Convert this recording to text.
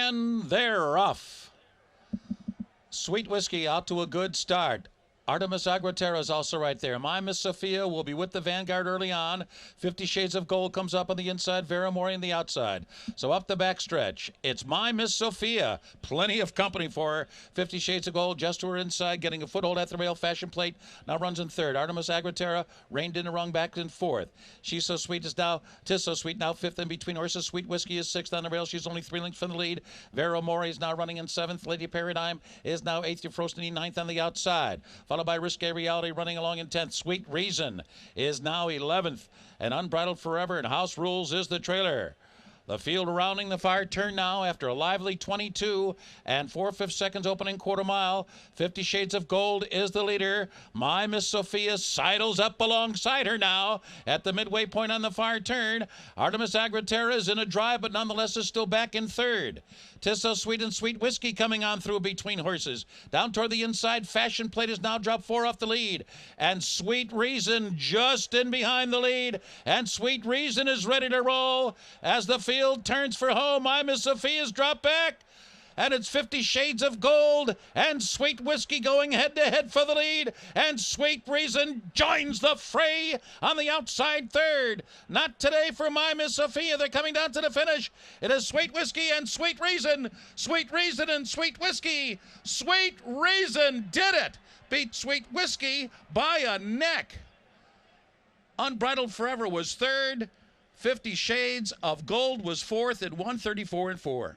And they're off. Sweet Whiskey out to a good start. Artemis Agroterra is also right there. My Miss Sophia will be with the Vanguard early on. 50 Shades of Gold comes up on the inside. Vera Mori on the outside. So up the backstretch, it's My Miss Sophia. Plenty of company for her. 50 Shades of Gold just to her inside, getting a foothold at the rail. Fashion Plate now runs in third. Artemis Agroterra reined in the wrong back in fourth. She's So Sweet is now, Tis So Sweet now fifth in between horses. Sweet Whiskey is sixth on the rail. She's only 3 lengths from the lead. Vera Mori is now running in seventh. Lady Paradigm is now eighth. Frostiny ninth on the outside. Followed by Risque Reality running along in 10th. Sweet Reason is now 11th. And Unbridled Forever and House Rules is the trailer. The field rounding the far turn now after a lively 22 and 4/5 seconds opening quarter mile. 50 Shades of Gold is the leader. My Miss Sophia sidles up alongside her now at the midway point on the far turn. Artemis Agroterra is in a drive, but nonetheless is still back in third. Tis So Sweet and Sweet Whiskey coming on through between horses. Down toward the inside, Fashion Plate has now dropped 4 off the lead. And Sweet Reason just in behind the lead. And Sweet Reason is ready to roll as the field turns for home. My Miss Sophia's dropped back. And it's 50 Shades of Gold and Sweet Whiskey going head-to-head for the lead. And Sweet Reason joins the fray on the outside third. Not today for My Miss Sophia. They're coming down to the finish. It is Sweet Whiskey and Sweet Reason. Sweet Reason and Sweet Whiskey. Sweet Reason did it. Beat Sweet Whiskey by a neck. Unbridled Forever was third. 50 Shades of Gold was fourth at 134 and 4.